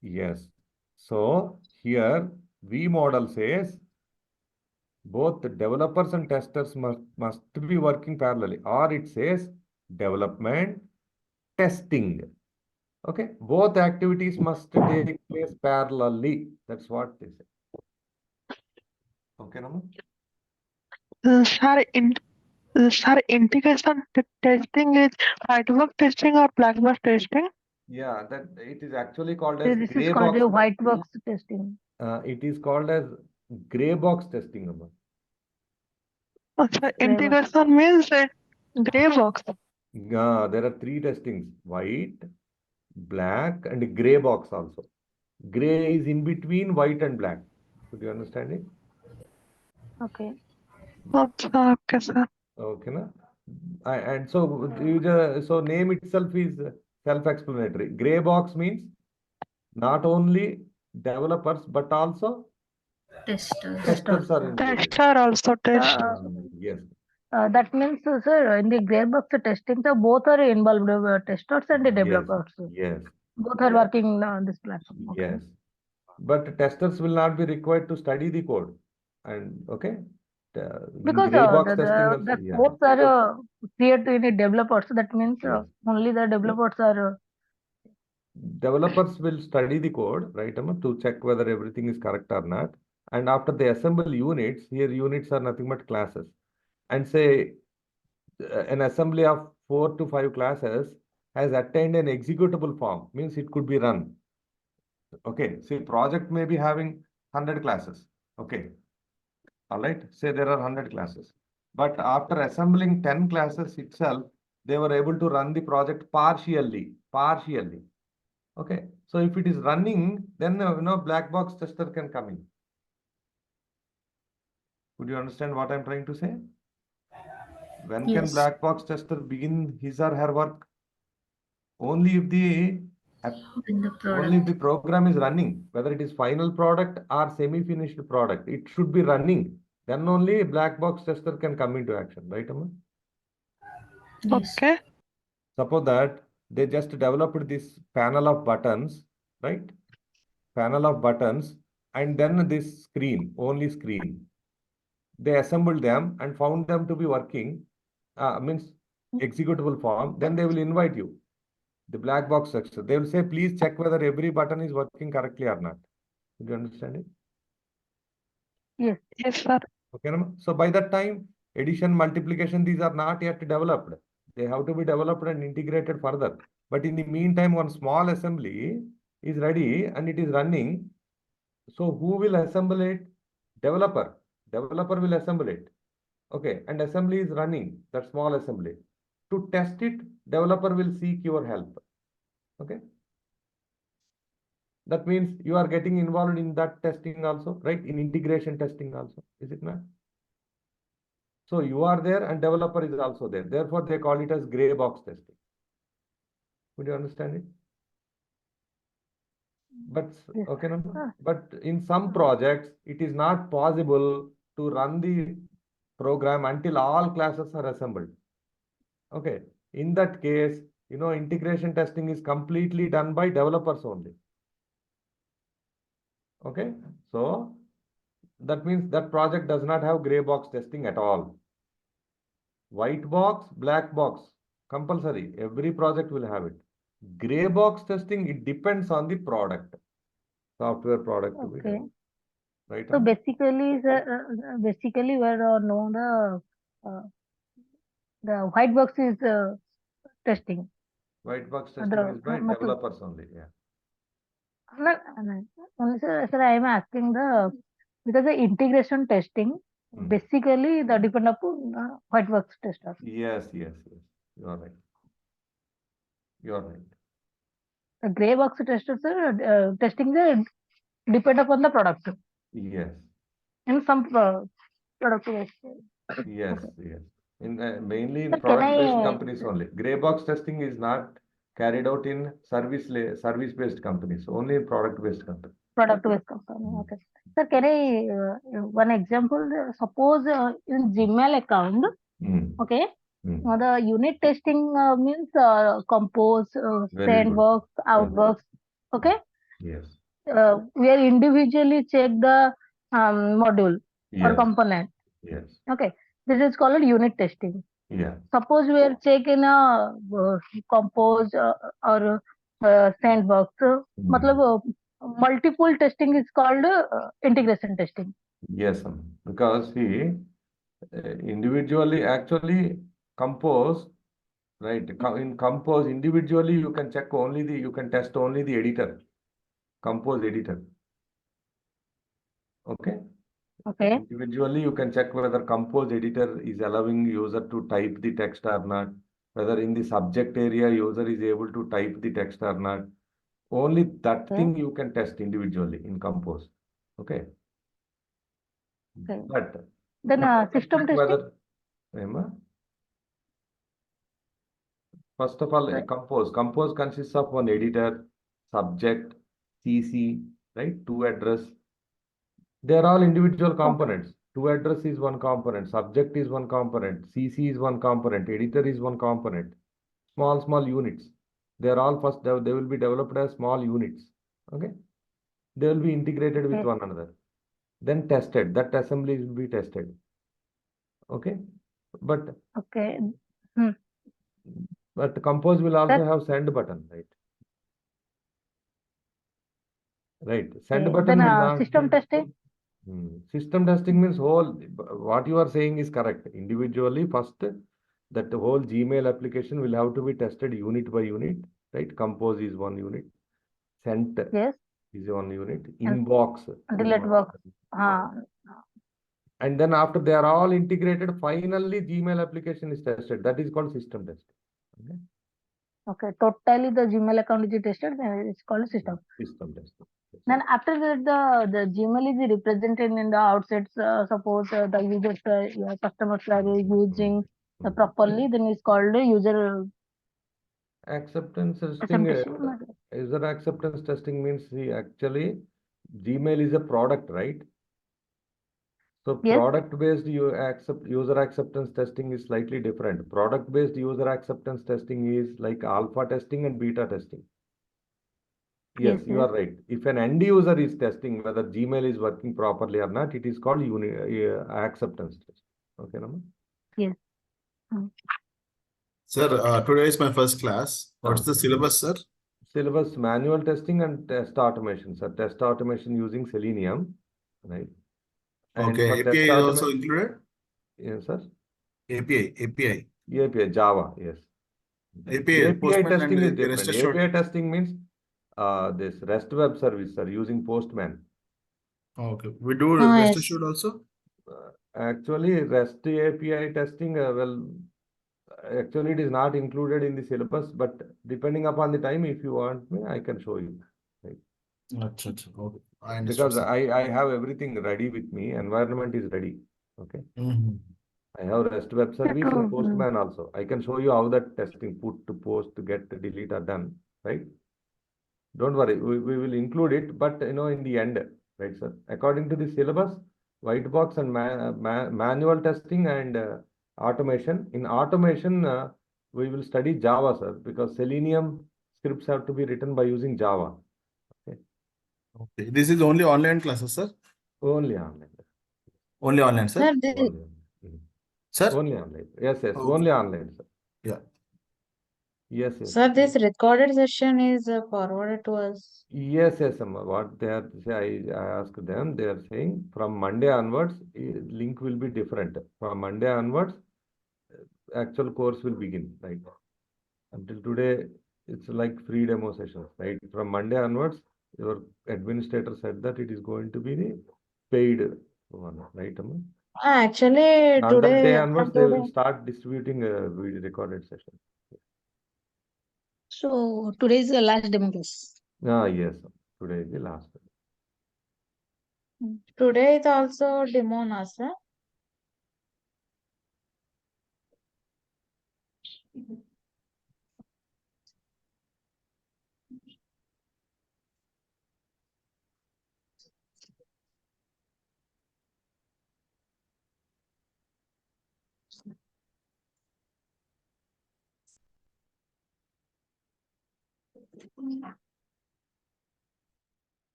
Yes. So here V model says both the developers and testers must be working parallelly, or it says development, testing. Okay, both activities must take place parallelly. That's what they say. Okay, Naman? Sir, integration testing is white box testing or black box testing? Yeah, that it is actually called So as this is gray called box. a white box testing. It is called as gray box testing, Naman. Oh, sir, Gray box. integration means gray box. Yeah, there are three testings: white, black, and gray box also. Gray is in between white and black. Could you understand it? Okay. Okay, sir. Okay, na? And so you just, so name itself is self-explanatory. Gray box means not only developers but also Testers. testers are included. Tester also test. Yes. That means, sir, in the gray box testing, so both are involved, testers and the Yes. developers. Yes. Both are working on this platform. Okay. Yes. But testers will not be required to study the code. And okay. In Because gray box testing the also, yeah. codes are created in the developers. That means Yes. only the developers are. Developers will study the code, right, Amma, to check whether everything is correct or not. And after they assemble units, here units are nothing but classes. And say an assembly of 4 to 5 classes has attained an executable form, means it could be run. Okay, say project may be having 100 classes. Okay, all right, say there are 100 classes. But after assembling 10 classes itself, they were able to run the project partially. Okay, so if it is running, then you know, black box tester can come in. Could you understand what I'm trying to say? When can Yes. black box tester begin his or her work? Only if the In the only if product. the program is running, whether it is final product or semi-finished product, it should be running. Then only a black box tester can come into action, right, Amma? Yes. Okay. Suppose that they just developed this panel of buttons, right? Panel of buttons, and then this screen, only screen. They assembled them and found them to be working, means executable form. Then they will invite you, the black box section. They will say, please check whether every button is working correctly or not. Do you understand it? Yes. Yes, sir. Okay, Nama? So by that time, addition, multiplication, these are not yet developed. They have to be developed and integrated further. But in the meantime, one small assembly is ready and it is running. So who will assemble it? Developer. Developer will assemble it. Okay, and assembly is running, that small assembly. To test it, developer will seek your help. Okay. That means you are getting involved in that testing also, right? In integration testing also, is it not? So you are there and developer is also there. Therefore, they call it as gray box testing. Would you understand it? But Yes. okay, no? Ah. But in some projects, it is not possible to run the program until all classes are assembled. Okay. In that case, integration testing is completely done by developers only. Okay. So that means that project does not have gray box testing at all. White box, black box, compulsory. Every project will have it. Gray box testing, it depends on the product, software product to be Okay. done. Right? So Huh? basically, basically, where no the white box is testing. White box testing The is by developers only. Yeah. Only sir, I am asking because the integration testing basically the depend upon white box tester. Yes. You are right. You are right. The gray box testers testing the depend upon the product Yes. in some product based. Yes. In mainly in Sir, can product-based I companies only. Gray box testing is not carried out in service-based companies. Only in product-based companies. product based company? Okay. Sir, can I one example? Suppose in Gmail account, okay. Now the unit testing means compose, Very good. sandbox, outbox. Okay. Yes. Where individually check the module or Yes. component. Yes. Okay. This is called unit testing. Yeah. Suppose we are checking a compose or sandbox. मतलब multiple testing is called integration testing. Yes, because see, individually actually compose, right? In compose individually you can check only you can test only the editor, compose editor. Okay. Okay. Individually you can check whether compose editor is allowing user to type the text or not, whether in the subject area user is able to type the text or not. Only that thing you can test individually in compose. Okay. Okay. But Then system testing. whether first of all, Right. compose consists of one editor, subject, CC, right? Two address. They are all individual components. Two address is one component, subject is one component, CC is one component, editor is one component. Small units. They are all first, they will be developed as small units. Okay. They will be integrated with one another. Then tested. That assembly will be tested. Okay. But Okay. But compose will also have send button, right? Right. Send button Then will not. system testing. System testing means what you are saying is correct. Individually, first, that the whole Gmail application will have to be tested unit by unit, right? Compose is one unit. Sent is one unit. Inbox. Delete box. And then after they are all integrated, finally Gmail application is tested. That is called system testing. Okay. Totally the Gmail account is tested. It's called system. System testing. Then after that, the Gmail is represented in the outside. Suppose the users, customers are using properly, then it's called user acceptance testing. User acceptance testing means actually Gmail is a product, right? So product-based user acceptance testing is slightly different. Product-based user acceptance testing is like alpha testing and beta testing. Yes, you are right. If an end user is testing whether Gmail is working properly or not, it is called acceptance test. Okay, Nama? Yes. Sir, today is my first class. What's the syllabus, sir? Syllabus manual testing and test automation, sir. Test automation using Selenium, right? And okay, API is also included? Yes, sir. API. Java, yes. API testing is different. API testing means this REST web service, sir, using Postman. Okay. We do REST assured also? Actually, REST API testing, actually it is not included in the syllabus, but depending upon the time, if you want me, I can show you. Right. Acha, acha. Okay. I understood, Because sir. I have everything ready with me. Environment is ready. Okay. Mhm. I have REST web service and Postman also. I can show you how that testing put to post to get delete are done, right? Don't worry, we will include it, but in the end, right, sir? According to the syllabus, white box and manual testing and automation. In automation, we will study Java, sir, because Selenium scripts have to be written by using Java. Okay. Okay. This is only online classes, sir? Only online. Only online, sir? Sir, Only online. Sir? Only online. Yes, yes, Okay. only online, sir. Yeah. Yes, yes. sir, this recorded session is forwarded to us. Yes, yes, Amma. What they are say, I asked them, they are saying from Monday onwards, link will be different. From Monday onwards, actual course will begin, right? Until today, it's like free demo sessions, right? From Monday onwards, your administrator said that it is going to be the paid one, right, Amma? Actually, On that day today, onwards, from they will today, start distributing a video recorded session. So today is the last demo class. Yes, today is the last. today is also demo, na, sir?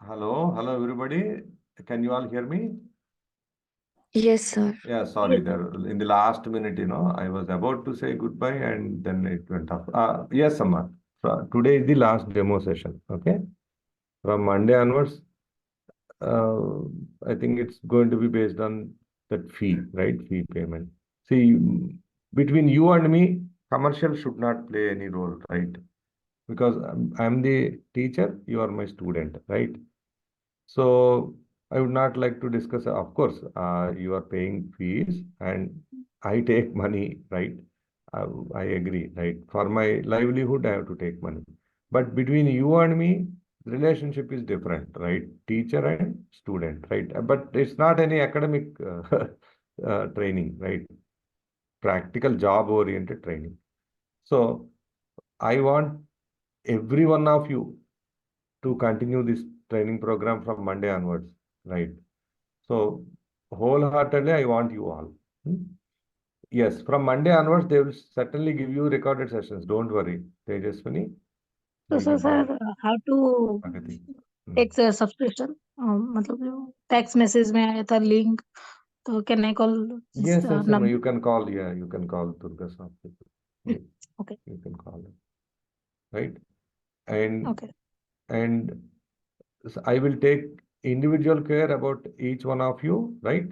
Hello, everybody. Can you all hear me? Yes, sir. Yeah, sorry, there in the last minute, I was about to say goodbye and then it went off. Yes, Amma. So today is the last demo session. Okay. From Monday onwards, uh, I think it's going to be based on that fee, right? Fee payment. See, between you and me, commercial should not play any role, right? Because I'm the teacher, you are my student, right? So I would not like to discuss, of course, you are paying fees and I take money, right? I agree, right? For my livelihood, I have to take money. But between you and me, relationship is different, right? Teacher and student, right? But it's not any academic training, right? Practical job oriented training. So I want every one of you to continue this training program from Monday onwards, right? So wholeheartedly, I want you all. Yes, from Monday onwards, they will certainly give you recorded sessions. Don't worry, Tejaswini. So, You will sir, get how to Pragati. take the subscription? मतलब text message में आया था link. So can I call this Yes, yes, number? you can call. Yeah, you can call DURGASOFT. Yeah, Okay. you can call them, right? And Okay. I will take individual care about each one of you, right?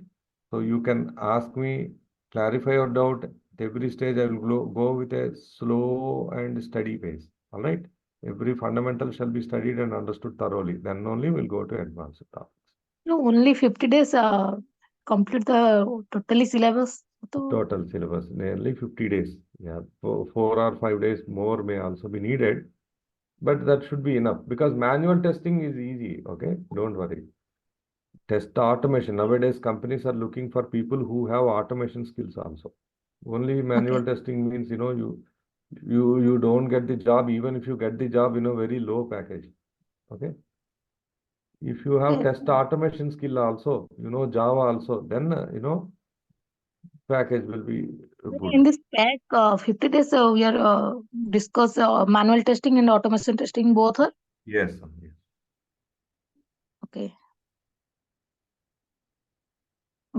So you can ask me, clarify your doubt. At every stage, I will go with a slow and steady pace. All right. Every fundamental shall be studied and understood thoroughly. Then only we'll go to advanced topics. No, only 50 days complete the totally syllabus. So, Total syllabus, nearly 50 days. Yeah, 4 or 5 days more may also be needed, but that should be enough because manual testing is easy. Okay, don't worry. Test automation. Nowadays, companies are looking for people who have automation skills also. Only manual okay. testing means, you don't get the job, even if you get the job, very low package. Okay. If you have Okay. test automation skill also, Java also, then, package will be good. In this pack, 50 days, we are discuss manual testing and automation testing both are Yes, yes. okay.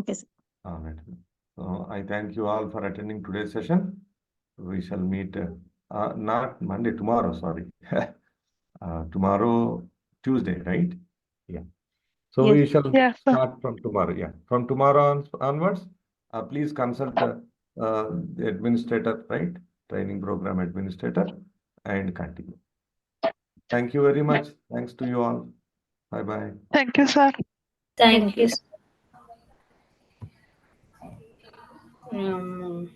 Okay, sir. All right. So I thank you all for attending today's session. We shall meet not Monday, tomorrow, sorry. Tomorrow, Tuesday, right? Yeah. So we Yes. shall Yes, sir. start from tomorrow. Yeah. From tomorrow onwards, please consult the administrator, right? Training program administrator and continue. Thank you very much. Thanks to you all. Bye-bye. Thank you, sir. Thank you. Um,